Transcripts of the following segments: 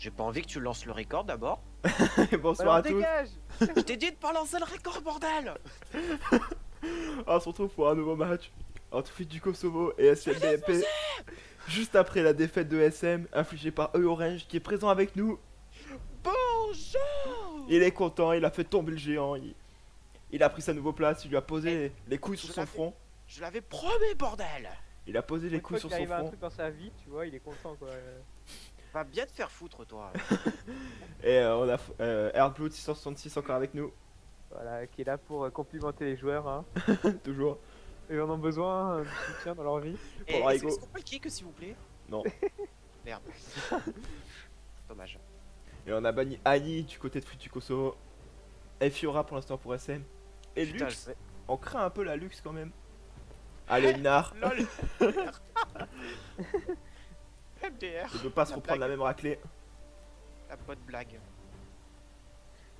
J'ai pas envie que tu lances le record d'abord. Bonsoir à tous. Dégage. Je t'ai dit de pas lancer le record, bordel. On se retrouve pour un nouveau match entre Fit du Kosovo et SMBMP. Juste après la défaite de SM infligée par E-Orange qui est présent avec nous. Bonjour. Il est content, il a fait tomber le géant. Il a pris sa nouvelle place, il lui a posé les couilles sur je son l'avais- front. Je l'avais promis, bordel. Il a posé les Une couilles fois sur qu'il son arrive à un front. truc dans sa vie, tu vois, il est content quoi. Va bien te faire foutre, toi. Et on a Airblood 666 encore avec nous. Voilà, qui est là pour complimenter les joueurs, hein. Toujours. Ils en ont besoin de soutien dans leur vie. Et Raigo. est-ce qu'on peut le kick, s'il vous plaît? Non. Merde. Dommage. Et on a banni Annie du côté de Fit du Kosovo. Et Fiora pour l'instant pour SM. Et Putain, Lux, on craint un peu la Lux quand même. Allez, Inar. LOL. MDR. Il veut pas se La reprendre la blague. même raclée. La bonne blague.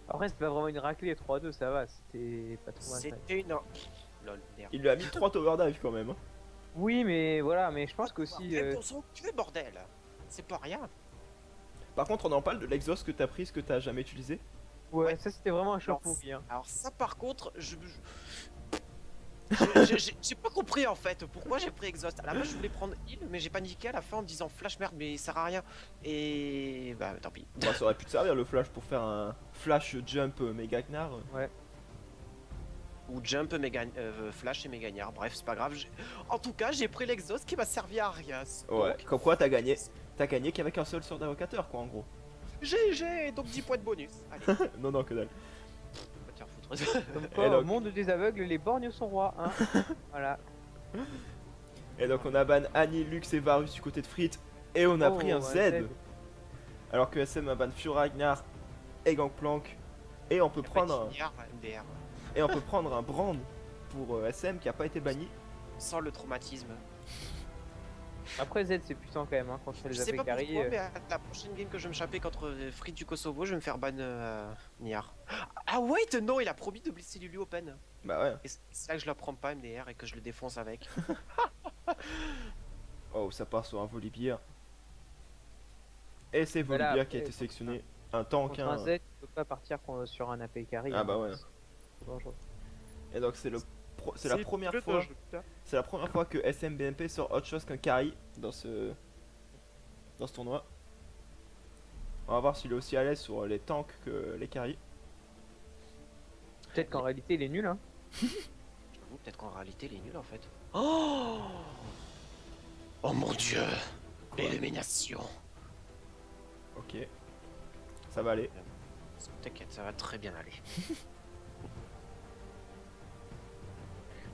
Après, c'est pas vraiment une raclée, 3-2, ça va, c'était pas trop mal. C'était une... LOL, merde. Il lui a mis 3 tower dive quand même. Hein. Oui, mais voilà, mais je pense qu'aussi. Quel ton son tu es, bordel. C'est pas rien. Par contre, on en parle de l'exhaust que t'as pris, ce que t'as jamais utilisé. Ouais, ça c'était vraiment un choc Alors, pourri. Hein. Alors ça, par contre, j'ai pas compris en fait pourquoi j'ai pris exhaust. À la base je voulais prendre heal mais j'ai paniqué à la fin en me disant flash merde mais il sert à rien. Et bah tant pis. Bah, ça aurait pu te servir le flash pour faire un flash jump méga gnar. Ou jump méga flash et méga gnard. Bref c'est pas grave. En tout cas j'ai pris l'exhaust qui m'a servi à rien. Ouais, Donc, comme quoi t'as gagné. T'as gagné qu'avec un seul sort d'invocateur quoi en gros. GG donc 10 points de bonus. Allez, Non, non, que dalle. va te faire foutre. Comme quoi, Et donc- au monde des aveugles, les borgnes sont rois. Hein. Voilà. Et donc on a ban Annie, Lux et Varus du côté de Frit. Et on a Oh, pris un Z. Alors que SM a ban Fiora, Gnar et Gangplank. Et on peut prendre MDR et on peut prendre un Brand pour SM qui a pas été banni. sans le traumatisme. Après, Z, c'est puissant quand même, hein, quand on Je les sais avait pas carry. pourquoi, mais à la prochaine game que je vais me choper contre Free du Kosovo, je vais me faire ban Niar. Ah wait, non, il a promis de blesser Lulu Open. Bah ouais. Et c'est là que je la prends pas MDR et que je le défonce avec. Oh, ça part sur un Volibear. Et c'est Voilà, Volibear qui a après, été sélectionné. Un tank, Contre un hein. Z, tu peux pas partir sur un AP carry. Ah hein, bah ouais. c'est dangereux. Et donc c'est la première fois. C'est la première fois que SMBMP sort autre chose qu'un carry dans ce tournoi. On va voir s'il est aussi à l'aise sur les tanks que les carries. Peut-être qu'en réalité, il est nul. Hein. J'avoue, peut-être qu'en réalité, il est nul en fait. Oh, oh mon dieu, l'élimination. Ok. Ça va aller. T'inquiète, ça va très bien aller.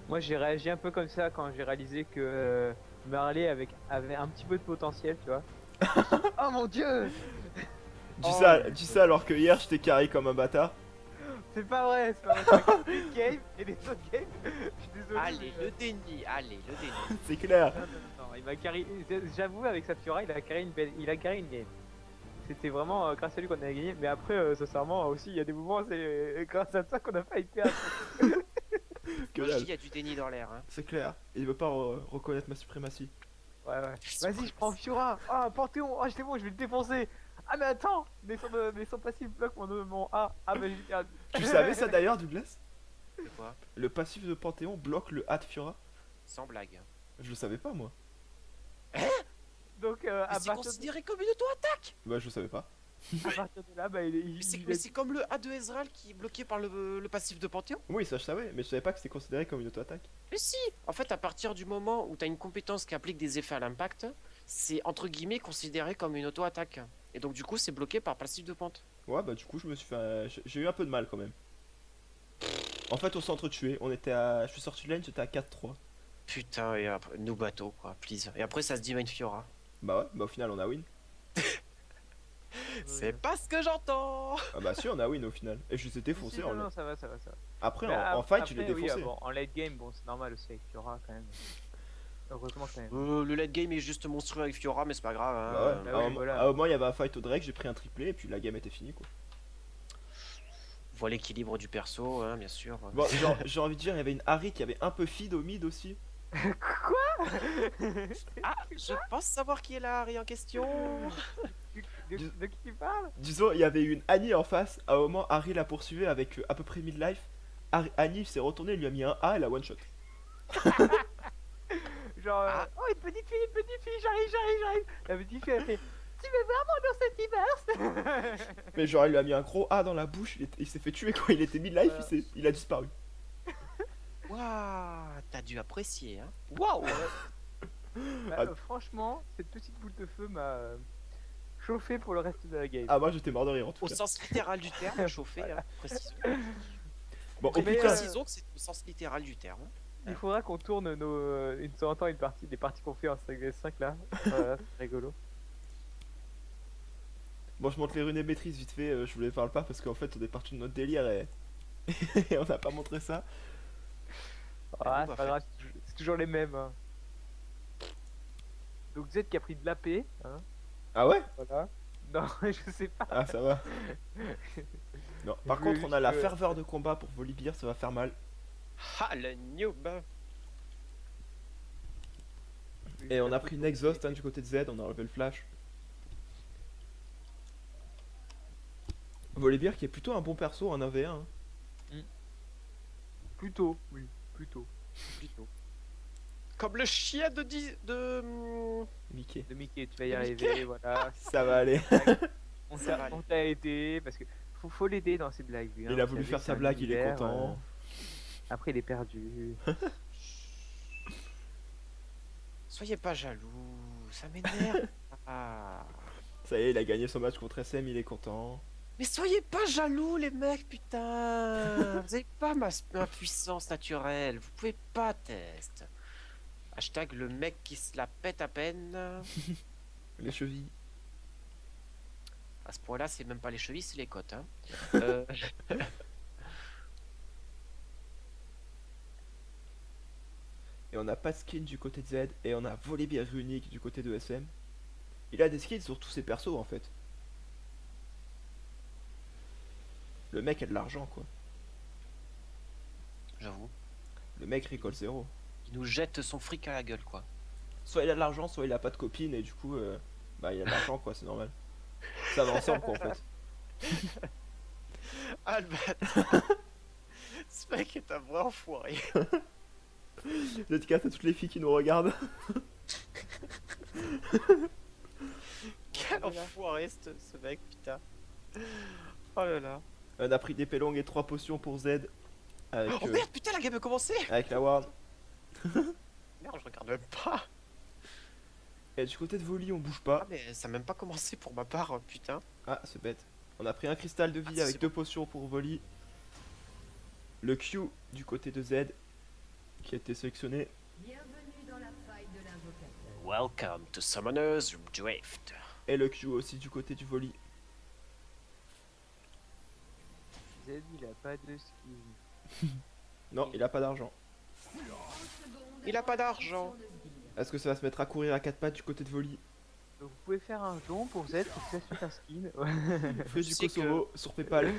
Moi, j'ai réagi un peu comme ça quand j'ai réalisé que Marley avait un petit peu de potentiel, tu vois. Oh mon dieu! Dis ça alors que hier je t'ai carry comme un bâtard. C'est pas vrai, c'est pas vrai. Une game et les autres games, je suis désolé. Allez, mais, le déni, allez, le déni. C'est clair. non, il m'a carry. J'avoue, avec sa Fiora, il a carry une game. C'était vraiment grâce à lui qu'on a gagné, mais après, sincèrement, aussi, il y a des moments, c'est grâce à ça qu'on a failli perdre. Que Moi je dis, dalle. il y a du déni dans l'air. Hein. C'est clair. Il veut pas reconnaître ma suprématie. Ouais. Vas-y, je prends Fiora. Ah, Panthéon. Ah, c'est bon, je vais le défoncer. Ah, mais attends, mais son passif bloque mon A. Ah, bah j'ai perdu. Tu savais ça d'ailleurs, Douglas? C'est quoi? Le passif de Panthéon bloque le hat de Fiora? Sans blague. Je le savais pas moi. Donc, Mais à c'est partir considéré comme une auto-attaque. Bah je savais pas. de là, bah, Mais c'est comme le A de Ezreal qui est bloqué par le passif de Panthéon. Oui ça je savais, mais je savais pas que c'était considéré comme une auto-attaque. Mais si. En fait, à partir du moment où tu as une compétence qui applique des effets à l'impact, c'est entre guillemets considéré comme une auto-attaque. Et donc du coup, c'est bloqué par passif de pente. Ouais bah du coup je me suis fait... J'ai eu un peu de mal quand même. En fait on s'est entretués, je suis sorti de lane, j'étais à 4-3. Putain, et après, nous bateaux quoi, please. Et après, ça se dit main Fiora. Bah ouais, bah au final on a win. C'est pas ce que j'entends. Ah bah si on a win au final. Et je les ai défoncés en non, lane. ça va. Après Mais en fight je l'ai après, oui, défoncé. bon, en late game, bon, c'est normal aussi avec Fiora quand même. Heureusement quand même. Le late game est juste monstrueux avec Fiora, mais c'est pas grave. Hein. Bah ouais, Bah oui, voilà. à un moment il y avait un fight au Drake, j'ai pris un triplé et puis la game était finie quoi. Voit l'équilibre du perso, hein, bien sûr. Bon j'ai envie de dire il y avait une Harry qui avait un peu feed au mid aussi. Quoi? Ah, je pense savoir qui est la Harry en question. De De qui tu parles? Disons, il y avait une Annie en face. À un moment, Harry la poursuivait avec à peu près 1000 life. Annie s'est retournée, lui a mis un A et la one shot. Genre, oh une petite fille, j'arrive. La petite fille elle fait, tu veux vraiment dans cette diverse? Mais genre, il lui a mis un gros A dans la bouche. Il s'est fait tuer quand il était 1000 life. Il a disparu. Waouh, t'as dû apprécier, hein. Waouh. Franchement, cette petite boule de feu m'a chauffé pour le reste de la game. Ah, moi j'étais mort de rire en tout Au cas. sens littéral du terme, chauffé, hein, précisons. Bon, Mais putain, précisons que c'est au sens littéral du terme. Il faudra qu'on tourne une temps en temps des parties qu'on fait en 5v5 là. Voilà, c'est rigolo. bon, je montre les runes et maîtrises vite fait. Je vous les parle pas parce qu'en fait, on est parti de notre délire et, et on n'a pas montré ça. Ah, c'est pas grave, c'est toujours les mêmes. Hein. Donc Z qui a pris de l'AP, hein, Ah ouais? voilà. Non, je sais pas. Ah, ça va. Non, par Je contre, voulais on a la juste, ferveur de combat pour Volibear, ça va faire mal. Ah, le noob. Et on a pris une exhaust hein, du côté de Z, on a enlevé le flash. Volibear qui est plutôt un bon perso en 1v1. Hein. Plutôt, oui, plutôt. Comme le chien de... Mickey. De Mickey, tu vas y De arriver, Mickey. voilà. Ça va aller. On Ça va aller. t'a aidé parce que faut l'aider dans ses blagues. Lui, hein, Il a vous voulu savez, faire c'est sa un blague, il est univers, content. Après, il est perdu. Soyez pas jaloux, ça m'énerve. Ah. Ça y est, il a gagné son match contre SM, il est content. Mais soyez pas jaloux les mecs, putain. Vous avez pas ma puissance naturelle, vous pouvez pas test. Hashtag le mec qui se la pète à peine. Les chevilles. À ce point là c'est même pas les chevilles, c'est les côtes hein. Euh, Et on n'a pas de skin du côté de Z, et on a Volibear unique du côté de SM. Il a des skins sur tous ses persos en fait. Le mec a de l'argent quoi. J'avoue. Le mec récolte zéro. Il nous jette son fric à la gueule quoi. Soit il a de l'argent, soit il a pas de copine, et du coup, bah il a de l'argent quoi, c'est normal. Ça va ensemble quoi en fait. Ah le ce mec est un vrai enfoiré. Dédicace à toutes les filles qui nous regardent. Quel enfoiré ce mec putain. Oh là là. On a pris des pélongues et 3 potions pour Z. Avec, Oh merde putain la game a commencé. avec la ward. Merde je regarde même pas. Et du côté de Voli, on bouge pas. Ah mais ça a même pas commencé pour ma part putain. Ah, c'est bête. On a pris un cristal de vie Ah, avec c'est 2 potions pour Voli. Le Q du côté de Z qui a été sélectionné. Bienvenue dans la faille de l'invocateur. Welcome to Summoner's Drift. Et le Q aussi du côté du Voli. Z, il a pas de skin. Non, il a pas d'argent. Il a pas d'argent. Est-ce que ça va se mettre à courir à 4 pattes du côté de Voli? Donc vous pouvez faire un don pour Z pour que ça suit un skin. Feu du sais que- Kosovo sur Paypal.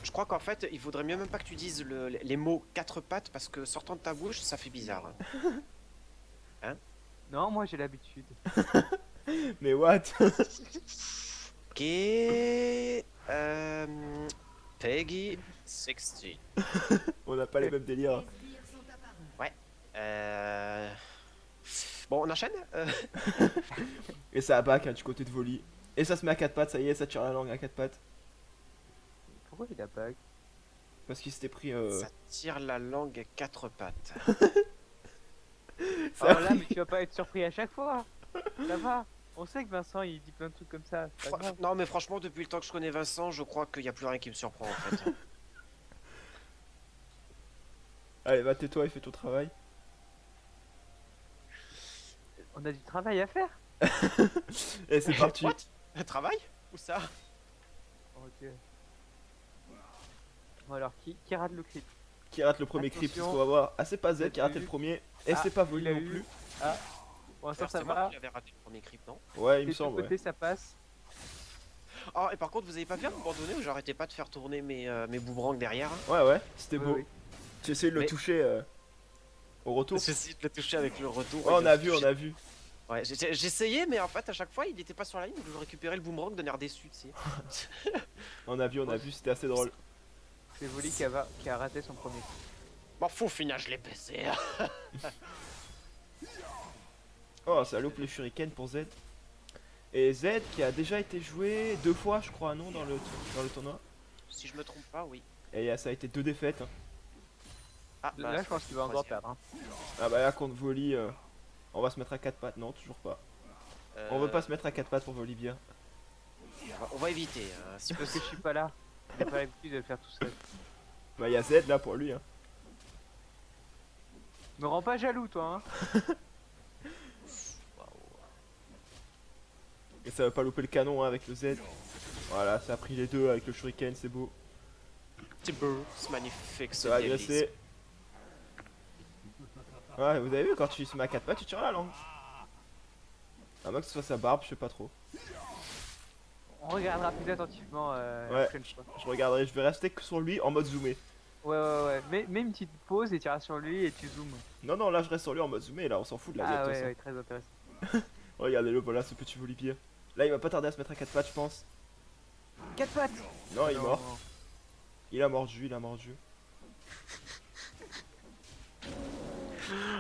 Je crois qu'en fait, il vaudrait mieux même pas que tu dises les mots 4 pattes parce que sortant de ta bouche, ça fait bizarre. Non, moi j'ai l'habitude. Mais what? Ok. Peggy 16. On n'a pas les mêmes délires. Les sbires sont apparus. Bon, on enchaîne Et ça back hein, du côté de Voli. Et ça se met à 4 pattes, ça y est, ça tire la langue à 4 pattes. Pourquoi il a pas? Parce qu'il s'était pris. Ça tire la langue à 4 pattes. Ça a Oh là, pris- mais tu vas pas être surpris à chaque fois. Ça va. On sait que Vincent il dit plein de trucs comme ça. C'est pas grave. Non, mais franchement, depuis le temps que je connais Vincent, je crois qu'il n'y a plus rien qui me surprend en fait. Allez, va tais-toi et fais ton travail. On a du travail à faire. Et c'est parti. What Un travail Où ça Ok. Bon alors, qui rate le clip? Qui rate le premier creep, Attention. parce qu'on va voir. Ah, c'est pas Z T'as qui a raté vu le premier. Et Ah, c'est pas il Voli a non eu. plus. Ah. Bon, ça C'est moi va. qui avais raté le premier creep, non Ouais, il me Et de semble. côté, ça passe. Oh, et par contre, vous avez pas vu à un moment donné où j'arrêtais pas de faire tourner mes boomerangs derrière Ouais, ouais, c'était Oui, beau. oui. J'ai essayé de le Mais- toucher au retour. J'essaie de le toucher avec le retour. Ouais, on a vu, on a vu. Ouais, j'essayais, mais en fait, à chaque fois, il était pas sur la ligne, je récupérais le boomerang d'un air déçu, tu sais. On a vu, c'était assez drôle. C'est Voli qui a raté son premier. Bon, fou, au final, je l'ai baissé. Oh, ça loupe les shurikens pour Z. Et Z qui a déjà été joué 2 fois, je crois, non, dans le tournoi. Si je me trompe pas, oui. Et ça a été 2 défaites. Ah, bah, Là, je pense qu'il va encore troisième. perdre. Ah bah là, contre Voli, on va se mettre à 4 pattes. Non, toujours pas. On veut pas se mettre à 4 pattes pour Volibear. On va éviter. Hein, si C'est parce que je suis pas là. J'ai pas l'habitude de le faire tout seul. Bah, il y a Z là pour lui. Hein. Me rends pas jaloux, toi, hein. Et ça va pas louper le canon hein, avec le Z. Voilà, ça a pris les deux avec le shuriken, c'est beau. C'est beau, c'est magnifique. Ça va agresser. Ouais, vous avez vu, quand tu se mets à 4 pattes, tu tires la langue. À moins que ce soit sa barbe, je sais pas trop. On regardera plus attentivement la Ouais. prochaine fois. Je regarderai, je vais rester que sur lui en mode zoomé. Ouais. Mets une petite pause et tu iras sur lui et tu zoomes. Non, non, là je reste sur lui en mode zoomé, là on s'en fout de la Ah vie. ouais, très intéressant. Regardez-le, voilà ce petit Volibear. Là il va pas tarder à se mettre à 4 pattes, je pense. 4 pattes. Non, il est mort. Il a mordu, il a mordu.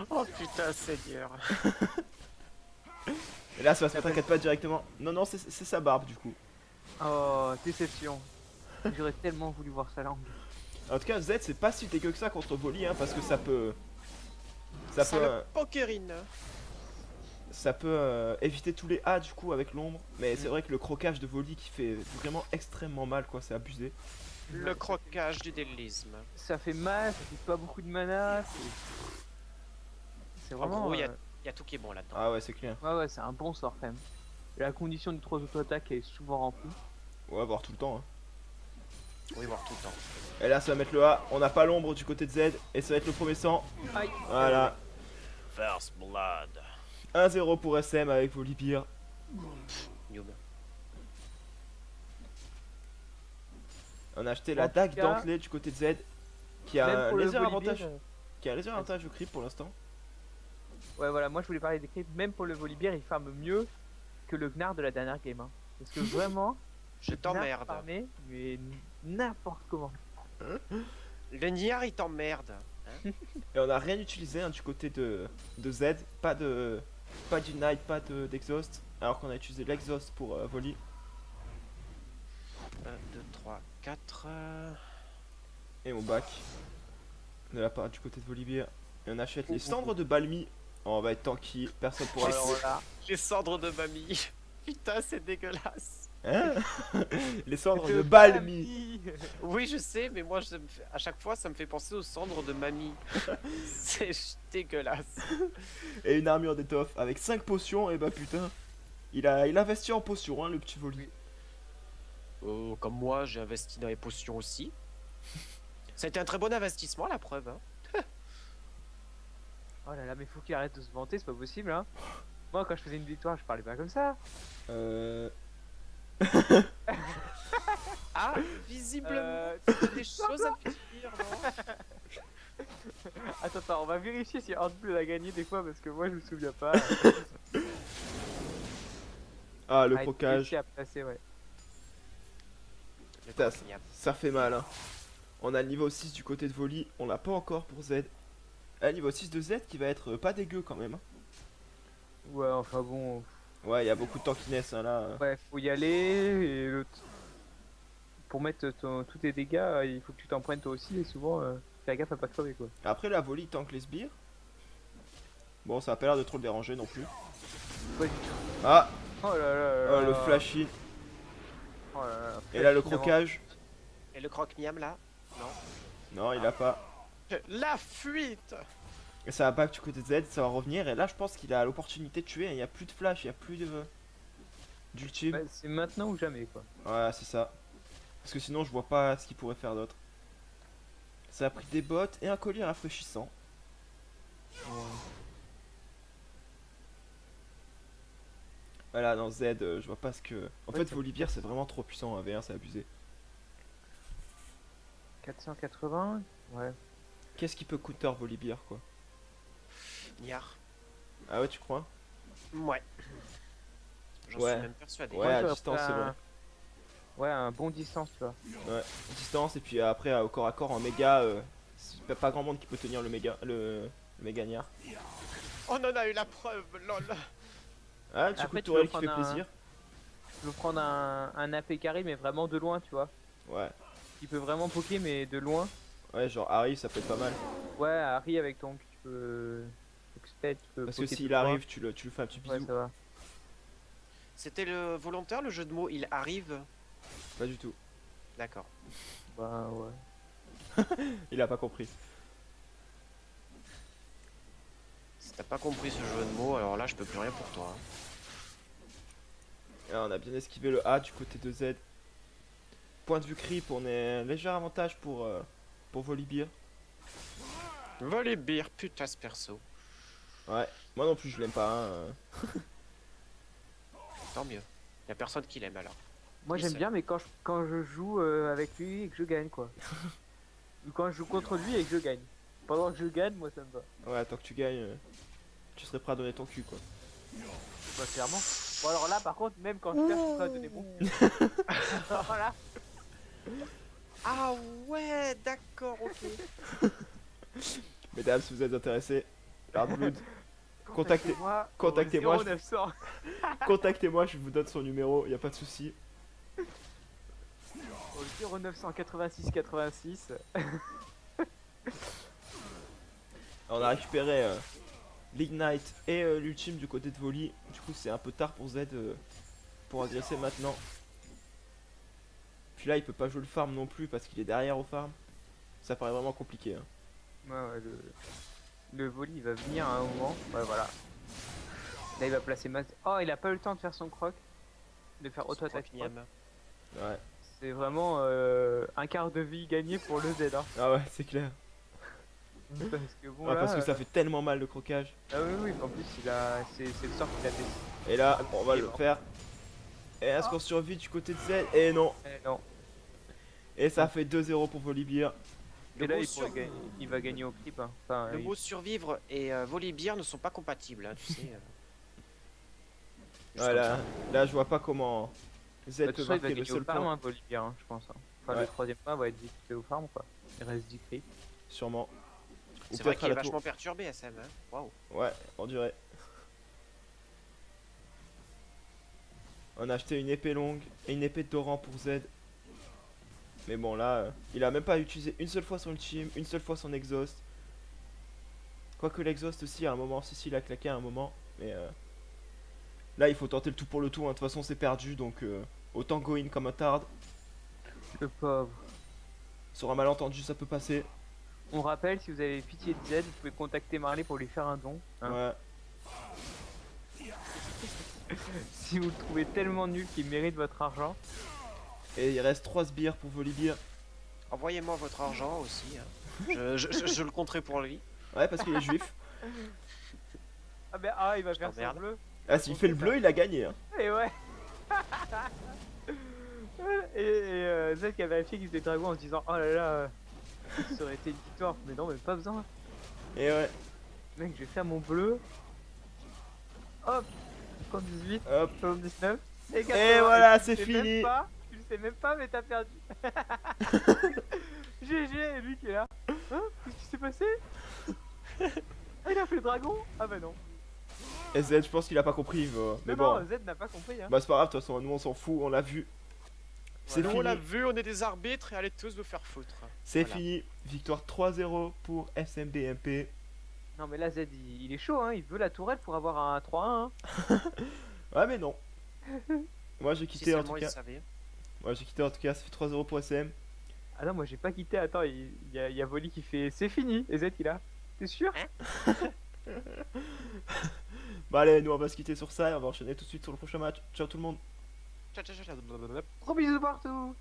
Oh putain, Seigneur. Et là ça va se mettre à 4 pattes directement. Non, non, c'est sa barbe du coup. Oh, déception. J'aurais tellement voulu voir sa langue. En tout cas, Z c'est pas si dégueu que ça contre Voli, hein, parce que ça peut. Ça Ça peut. le pokerine. Ça peut éviter tous les A du coup avec l'ombre. Mais c'est vrai que le croquage de Voli qui fait vraiment extrêmement mal, quoi, c'est abusé. Le croquage du délisme. Ça fait mal, ça fait pas beaucoup de mana. C'est En vraiment. gros, il y a tout qui est bon là-dedans. Ah ouais, c'est clair. Ouais, c'est un bon sort quand même. La condition du 3 auto-attaque est souvent remplie. Ouais, voir tout le temps. Hein. Oui, voir tout le temps. Et là, ça va mettre le A. On n'a pas l'ombre du côté de Z. Et ça va être le premier sang. Aïe. Voilà. First blood. 1-0 pour SM avec Volibear. Noob. On a acheté En la tout dague cas, dentelée du côté de Z. Qui a Même un pour le léger Volibear, avantage. Qui a un léger avantage au creep pour l'instant. Ouais, voilà, moi je voulais parler des creeps. Même pour le Volibear, il farme mieux que le Gnar de la dernière game. Hein. Parce que vraiment, Je le Gnar t'emmerde. farmait, mais n'importe comment. Le Niar, il t'emmerde. Et on n'a rien utilisé hein, du côté de Z. Pas d'Ignite, pas d'exhaust. Alors qu'on a utilisé l'exhaust pour Voli. 1, 2, 3, 4. Et on back. De la part du côté de Volibear. Et on achète les cendres de Balmy. Oh, on va être tanky, personne pourra Alors le voilà. Les cendres de mamie. Putain, c'est dégueulasse. Hein. Les cendres de Balmy. Oui, je sais, mais moi, à chaque fois, ça me fait penser aux cendres de mamie. C'est dégueulasse. Et une armure d'étoffe avec 5 potions. Et bah putain, il a investi en potions, hein, le petit Voli. Oh, comme moi, j'ai investi dans les potions aussi. Ça a été un très bon investissement, la preuve. Hein. Oh là là, mais faut qu'il arrête de se vanter, c'est pas possible. Hein. Moi, quand je faisais une victoire, je parlais pas comme ça. Ah, visiblement, tu as des choses à me dire, non? Attends, on va vérifier si Hardblue a gagné des fois parce que moi je me souviens pas. Ah, le Ah, il procage. réussit à passer, ouais. Putain, ça fait mal. Hein. On a le niveau 6 du côté de Voli. On l'a pas encore pour Z. Un niveau 6 de Z qui va être pas dégueu quand même. Hein. Ouais, enfin bon. Ouais, il y a beaucoup de tankiness hein, là. Ouais, faut y aller. Et pour mettre tous tes dégâts, il faut que tu t'en prennes toi aussi. Et souvent, fais gaffe à pas crever quoi. Après, la Voli tank les sbires. Bon, ça a pas l'air de trop le déranger non plus. Pas du tout. Ah, Oh là là là oh, le là. flash in. Oh là là, Et là, le finalement. crocage. Et le croque-miam, là? Non. Non, il a pas. La fuite! Et ça va back du côté de Z, ça va revenir. Et là, je pense qu'il a l'opportunité de tuer. Il n'y a plus de flash, il n'y a plus d'ultime. Bah, c'est maintenant ou jamais quoi. Ouais, c'est ça. Parce que sinon, je vois pas ce qu'il pourrait faire d'autre. Ça a pris des bottes et un collier rafraîchissant. Voilà, dans Z, je vois pas ce que. En Ouais, fait, ça- Volibear, c'est vraiment trop puissant. En V1, c'est abusé. 480. Ouais. Qu'est-ce qui peut counter Volibear, quoi? Niar. Ah ouais, tu crois? Ouais. J'en Ouais. suis même persuadé. Ouais, Moi, à j'aurais distance, pris c'est vrai. Ouais, un bon distance, tu vois. Ouais, distance et puis après au corps à corps en méga, c'est pas grand monde qui peut tenir le méga Niar. On en a eu la preuve, lol. Ah, un petit coup Après, de tu veux tourelle qui fait prendre un- plaisir. Je veux prendre un AP carry, mais vraiment de loin, tu vois. Ouais, Il peut vraiment poker, mais de loin. ouais, genre Harry, ça peut être pas mal. Ouais, Harry avec ton tu peux. Foxped, tu peux Parce que poker s'il tout droit. arrive, tu le fais un petit Ouais, bisou. ça va. C'était le volontaire, le jeu de mots, il arrive. Pas du tout. D'accord. Bah, ouais. Il a pas compris. Si t'as pas compris ce jeu de mots, alors là, je peux plus rien pour toi. Là, on a bien esquivé le A du côté de Z. Point de vue creep, on est un léger avantage pour Volibear. Volibear, putain ce perso. Ouais, moi non plus je l'aime pas. Hein. Tant mieux. Y a personne qui l'aime alors. Moi, Il j'aime sait. bien, mais quand je joue avec lui et que je gagne, quoi. Ou quand je joue contre lui et que je gagne. Pendant que je gagne, moi, ça me va. Ouais, tant que tu gagnes, tu serais prêt à donner ton cul quoi. Bah, clairement. Bon, alors là, par contre, même quand je perds, je suis prêt à donner mon cul. Voilà. Ah ouais, d'accord, ok. Mesdames, si vous êtes intéressés, Hardblood, Contactez- Contactez-moi. contactez-moi, au 0900. contactez-moi, je vous donne son numéro, y a pas de souci. Au 0900 86 86. On a récupéré l'Ignite et l'Ultime du côté de Volley. Du coup, c'est un peu tard pour Z pour agresser maintenant. Puis là, il peut pas jouer le farm non plus parce qu'il est derrière au farm. Ça paraît vraiment compliqué. Hein. Ouais, le volley il va venir à un moment. Ouais, voilà. Là, il va placer masse. Oh, il a pas eu le temps de faire son croc. De faire auto-attaque. Son croque-niam. Ouais. C'est vraiment un quart de vie gagné pour le Z. Hein. Ah ouais, c'est clair. Parce que bon, Ah, là, parce que ça fait tellement mal le croquage. Ah oui, en plus, c'est le sort qu'il a fait. Et là, on va il est le mort. faire. Et est-ce qu'on survit du côté de Z? Et non. Eh, non. Et ça fait 2-0 pour Volibear. Et là, mot il va gagner au clip. Hein. Enfin, Le il- mot survivre et Volibear ne sont pas compatibles, hein, tu sais. Juste Voilà. comme Là, je vois pas comment Z Bah, de peut toute façon, il va marquer le gagner au seul farm, point. hein, Volibear, hein, je pense. Hein. Enfin, Ouais. le troisième point va être disputé au farm, quoi. Il reste 10 clips. Sûrement. Ou C'est vrai peut-être qu'il à est la tour. vachement perturbé, SM. Hein. Waouh. Ouais, on dirait. On a acheté une épée longue et une épée de torrent pour Z. Mais bon, là, il a même pas utilisé une seule fois son ultime, une seule fois son exhaust. Quoique l'exhaust aussi, à un moment, si, il a claqué à un moment. Mais là, il faut tenter le tout pour le tout. Hein. De toute façon, c'est perdu. Donc, autant go in comme un tard. Le pauvre. Sur un malentendu, ça peut passer. On rappelle, si vous avez pitié de Z, vous pouvez contacter Marley pour lui faire un don. Hein. Ouais. Si vous le trouvez tellement nul qu'il mérite votre argent. Et il reste 3 sbires pour Volibear. Envoyez-moi votre argent aussi. Hein. Je le compterai pour lui. Ouais, parce qu'il est juif. Ah ben il va faire son t'emmerde. bleu. Ah, s'il fait le bleu, il a gagné. Hein. Et ouais. et Z qui a vérifié qu'il faisait dragon en se disant oh là là, ça aurait été une victoire. Mais non, mais pas besoin. Et ouais, Mec, je vais faire mon bleu. Hop, comme 18, hop. comme 19. Et voilà, c'est tu le sais fini. même pas, tu le sais même pas, mais t'as perdu. GG, et lui qui est là. Hein, qu'est-ce qui s'est passé? Ah, il a fait le dragon? Ah bah non. Et Z, je pense qu'il a pas compris. Mais bon. Non, Z n'a pas compris. Hein. Bah, c'est pas grave, de toute façon, nous on s'en fout, on l'a vu. C'est Nous, on fini. l'a vu, on est des arbitres et allez tous vous faire foutre. C'est Voilà. fini. Victoire 3-0 pour SMBMP. Non, mais là, Z, il est chaud, hein. Il veut la tourelle pour avoir un 3-1. Hein. Ouais, mais non. Moi j'ai Si quitté en seulement tout ils cas. savaient. Moi j'ai quitté en tout cas, ça fait 3-0 pour SM. Ah non, moi j'ai pas quitté. Attends, il y a Volley qui fait c'est fini. Et Z, il a. T'es sûr? Bah allez, nous on va se quitter sur ça et on va enchaîner tout de suite sur le prochain match. Ciao tout le monde. Ciao, ciao, ciao, ciao. Gros bisous partout.